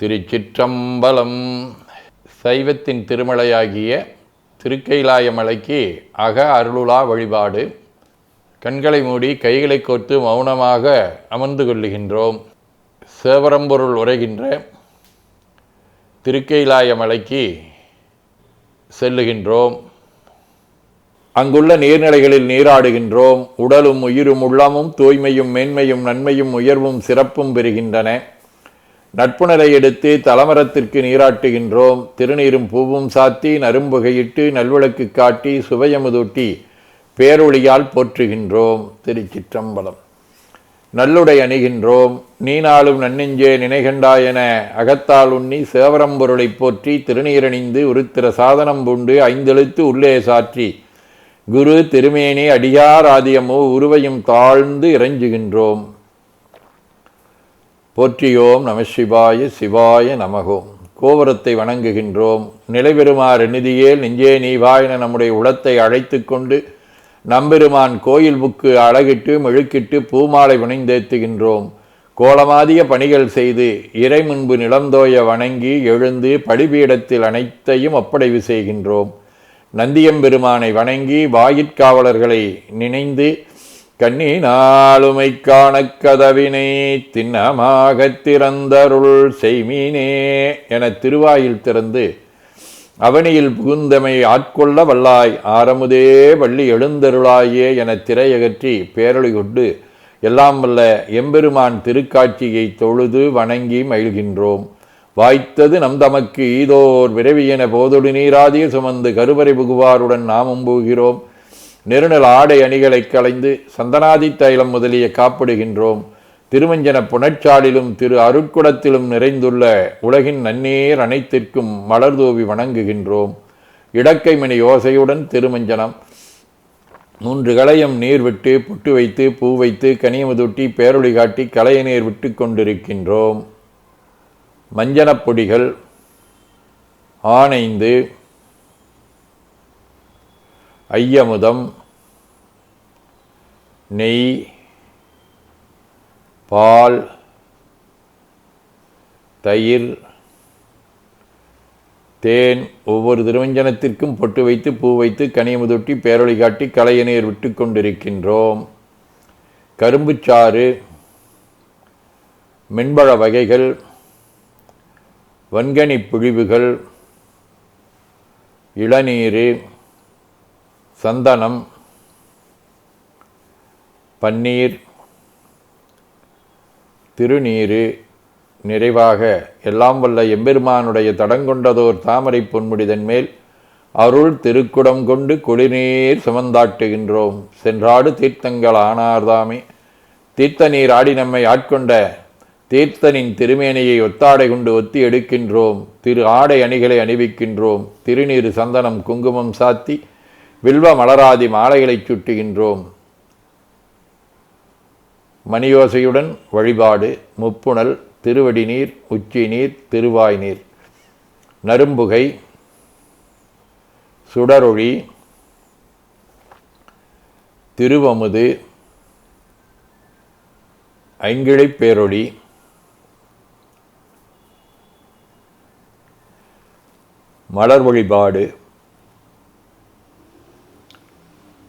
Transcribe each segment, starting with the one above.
திருச்சிற்றம்பலம். சைவத்தின் திருமலையாகிய திருக்கைலாய மலைக்கு அக அருளுலா வழிபாடு. கண்களை மூடி கைகளை கோர்த்து மௌனமாக அமர்ந்து கொள்ளுகின்றோம். சேவரம்பொருள் உரைகின்ற திருக்கைலாய மலைக்கு செல்லுகின்றோம். அங்குள்ள நீர்நிலைகளில் நீராடுகின்றோம். உடலும் உயிரும் உள்ளமும் தூய்மையும் மேன்மையும் நன்மையும் உயர்வும் சிறப்பும் பெறுகின்றன. நட்புணரை எடுத்து தலமரத்திற்கு நீராட்டுகின்றோம். திருநீரும் பூவும் சாத்தி நரும்புகையிட்டு நல்விளக்கு காட்டி சுவையமுதூட்டி பேரொளியால் போற்றுகின்றோம். திருச்சிற்றம்பலம். நல்லுடை அணிகின்றோம். நீனாலும் நன்னெஞ்சே நினைகண்டாயென அகத்தால் உண்ணி சேவரம்பொருளை போற்றி திருநீரணிந்து உருத்திர சாதனம் பூண்டு ஐந்தெழுத்து உள்ளே சாற்றி குரு திருமேனி அடியார் ஆதியமோ உருவையும் தாழ்ந்து இறைஞ்சுகின்றோம். போற்றியோம் நம சிவாய சிவாய நமகோம். கோபுரத்தை வணங்குகின்றோம். நிலைபெறுமாறு நிதியேல் நெஞ்சே நீவாயன நம்முடைய உளத்தை அழைத்து கொண்டு நம்பெருமான் கோயில் புக்கு அழகிட்டு மெழுக்கிட்டு பூமாலை புனைந்தேத்துகின்றோம். கோலமாதிய பணிகள் செய்து இறை முன்பு நிலந்தோய வணங்கி எழுந்து படிபீடத்தில் அனைத்தையும் ஒப்படைவு செய்கின்றோம். நந்தியம்பெருமானை வணங்கி வாயிற்காவலர்களை நினைந்து கண்ணினாலுமை காணக்கதவினை திண்ணமாகத் திறந்தருள் செய்மீனே என திருவாயில் திறந்து அவனியில் புகுந்தமை ஆட்கொள்ள வல்லாய் ஆரமுதே வள்ளி எழுந்தருளாயே என திரையகற்றி பேரொளி கொண்டு எல்லாம் வல்ல எம்பெருமான் திருக்காட்சியை தொழுது வணங்கி மகிழ்கின்றோம். வாய்த்தது நம் தமக்கு ஈதோர் விரைவியென போதொடு நீராதிய சுமந்து கருவறை புகுவாருடன் நாமும் போகிறோம். நெருநல் ஆடை அணிகளை களைந்து சந்தனாதி தைலம் முதலிய காப்பிடுகின்றோம். திருமஞ்சன புனச்சாலிலும் திரு அருட்குடத்திலும் நிறைந்துள்ள உலகின் நன்னீர் அனைத்திற்கும் மலர்தூவி வணங்குகின்றோம். இடக்கை மணி யோசையுடன் திருமஞ்சனம் 3 களையம் நீர் விட்டு புட்டு வைத்து பூ வைத்து கனியமுதூட்டி பேரொளி காட்டி களைய நீர் விட்டு கொண்டிருக்கின்றோம். மஞ்சனப் பொடிகள் ஆனைந்து ஐயமுதம் நெய் பால் தயிர் தேன் ஒவ்வொரு திருமஞ்சனத்திற்கும் பொட்டு வைத்து பூ வைத்து கனியமுதொட்டி பேரொளி காட்டி களைய நீர் விட்டு கொண்டிருக்கின்றோம். கரும்புச்சாறு மென்பழ வகைகள் வன்கனி புழிவுகள் இளநீர் சந்தனம் பன்னீர் திருநீரு நிறைவாக எல்லாம் வல்ல எம்பெருமானுடைய தடங்கொண்டதோர் தாமரை பொன்முடிதன் மேல் அருள் திருக்குடம் கொண்டு குளிர்நீர் சுமந்தாட்டுகின்றோம். சென்றாடு தீர்த்தங்கள் ஆனார்தாமே தீர்த்த நீர் ஆடி நம்மை ஆட்கொண்ட தீர்த்தனின் திருமேனியை ஒத்தாடை கொண்டு ஒத்தி எடுக்கின்றோம். திரு ஆடை அணிகளை அணிவிக்கின்றோம். திருநீரு சந்தனம் குங்குமம் சாத்தி வில்வ மலராதி மாலைகளை சுட்டுகின்றோம். மணியோசையுடன் வழிபாடு. முப்புணல் திருவடி நீர் உச்சி நீர் திருவாய் நீர் நரும்புகை சுடரொளி திருவமுது ஐங்கிழைப் பேரொளி மலர் வழிபாடு.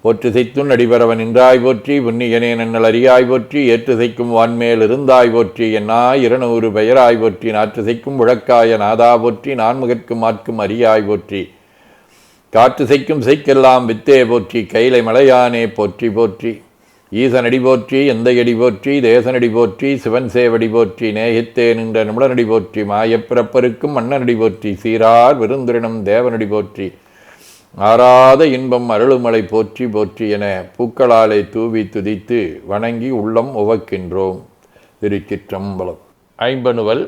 போற்றுசைத்துன் அடிபரவன் நின்றாய் போற்றி புன்னியனே நன்னல் அறியாய் போற்றி ஏற்றுசைக்கும் வான்மேல் இருந்தாய் போற்றி என்னாய் 200 பெயராய் போற்றி நாற்றுசைக்கும் முழக்காய நாதா போற்றி நான்முகற்கும் ஆட்கும் அறியாய் போற்றி காற்றுசைக்கும் சைக்கெல்லாம் வித்தே போற்றி கைலை மலையானே போற்றி போற்றி ஈசனடி போற்றி எந்தையடி போற்றி தேசனடி போற்றி சிவன் சேவடி போற்றி நேயத்தே நின்ற நிமிடனடி போற்றி மாயப்பிறப்பருக்கும் மன்னனடி போற்றி சீரார் விருந்திரினம் தேவனடி போற்றி ஆராத இன்பம் அருளுமலை போற்றி போற்றி என பூக்களாலை தூவி துதித்து வணங்கி உள்ளம் உவக்கின்றோம். திருச்சிற்றம்பலம். ஐம்பனுவல்.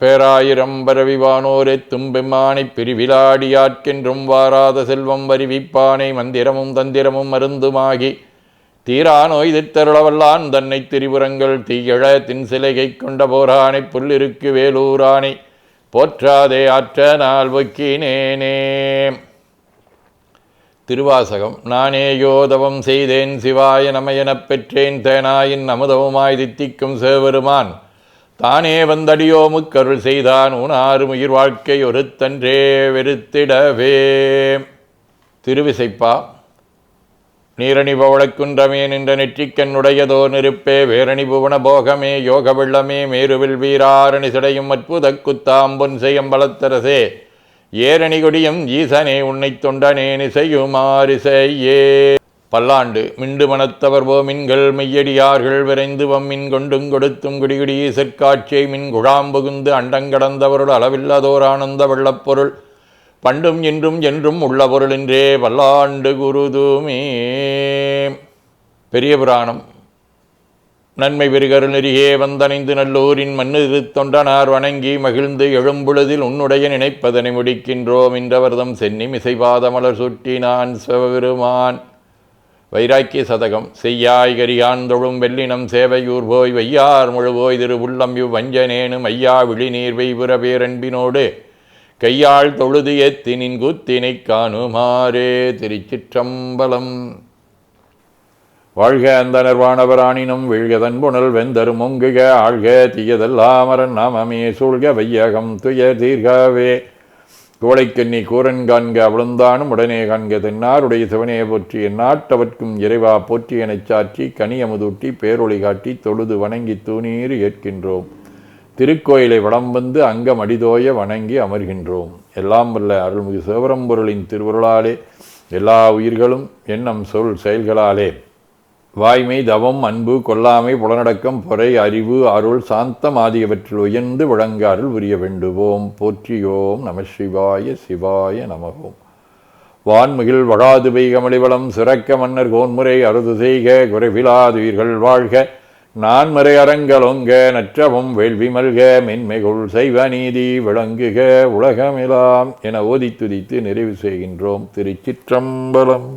பேராயிரம் பரவிவானோரை தும்பெம்மானை பிரிவிலாடியாட்கென்றும் வாராத செல்வம் வருவிப்பானை மந்திரமும் தந்திரமும் மருந்துமாகி தீரா நோய் தித்தருளவல்லான் தன்னை திரிபுரங்கள் தீயழ தின்சிலைகை கொண்ட போரானை புல்லிருக்கு வேலூரானை போற்றாதே ஆற்ற நாள் ஒக்கினேனே. திருவாசகம். நானேயோ தவம் செய்தேன் சிவாய நம எனப் பெற்றேன் தேனாயின் அமுதவுமாய் தித்திக்கும் சேவருமான் தானே வந்தடியோமுக்கருள் செய்தான் ஊனாறு உயிர் வாழ்க்கை ஒருத்தன்றே வெறுத்திடவே. திருவிசைப்பா. நீரணி பவளக்குன்றமே நின்ற நெற்றிக்கண்ணுடையதோ நெருப்பே வேரணி புவன போகமே யோக வெள்ளமே மேருவில் வீராரணி சிடையும் அற்புத குத்தாம்பொன் செய்யம் பலத்தரசே ஏரணி கொடியும் ஈசனே உன்னை தொண்டனே நிசையுமாரிசையே. பல்லாண்டு மிண்டு மனத்தவர் போமின்கள் மெய்யடியார்கள் விரைந்து வம்மின் கொண்டும் கொடுத்தும் குடிகுடி ஈசற்காட்சியை மின் குழாம்புகுந்து அண்டங்கடந்தவருள் அளவில்லதோர் ஆனந்த வெள்ளப்பொருள் பண்டும் இன்றும் என்றும் உள்ள பொருளின்றே பல்லாண்டு குருதுமே. பெரிய புராணம். நன்மை பெருகரு நெறியே வந்தணைந்து நல்லூரின் மண்ணு தொண்டனார் வணங்கி மகிழ்ந்து எழும்பொழுதில் உன்னுடைய நினைப்பதனை முடிக்கின்றோம் என்றவர்தம் சென்னி மிசைபாத மலர் சுட்டி நான் சிவபெருமான். வைராக்கிய சதகம். செய்யாய் கரியான் தொழும் வெள்ளினம் சேவையூர் போய் வையார் முழுவோய் திரு உள்ளம் இவ் வஞ்சனேனும் ஐயா விழிநீர் வெய்புற பேரன்பினோடு கையாள் தொழுது ஏத்தினின் கூத்தினை காணுமாறே. திருச்சிற்றம்பலம். வாழ்க அந்த நிர்வாணவராணினும் வீழ்கதன் புனல் வெந்தரும் ஒங்குக ஆழ்க தீயதல்லாமரன் நாமமே சூழ்க வையகம் துய தீர்கவே. கோளைக்கண்ணி கூரன் காண்க அவளுந்தானும் உடனே காண்க தென்னாருடைய சிவனையை போற்றி எந்நாட்டவர்க்கும் இறைவா போற்றி எனச் சாற்றி கனியமுதூட்டி பேரொளி காட்டி தொழுது வணங்கி தூணீர் ஏற்கின்றோம். திருக்கோயிலை வடம் வந்து அங்கம் அடிதோய வணங்கி அமர்கின்றோம். எல்லாம் வல்ல அருள்மிகு சிவபரம்பொருளின் திருவருளாலே எல்லா உயிர்களும் எண்ணம் சொல் செயல்களாலே வாய்மை தவம் அன்பு கொல்லாமை புலனடக்கம் பொறை அறிவு அருள் சாந்தம் ஆகியவற்றில் உயர்ந்து விளங்க அருள் புரிய வேண்டுவோம். போற்றியோம் நம சிவாய சிவாய நமகோம். வான்மிகில் வழாது பெய்கமளிவளம் சிறக்க மன்னர் கோன்முறை அறுது செய்க குறைவிலாதுயிர்கள் வாழ்க நான்மறை அரங்கலொங்க நற்றவும் வேள்வி மல்க மென்மைகுள் செய்வ நீதி விளங்குக உலகமெலாம் என ஓதித்துதித்து நிறைவு செய்கின்றோம். திருச்சிற்றம்பலம்.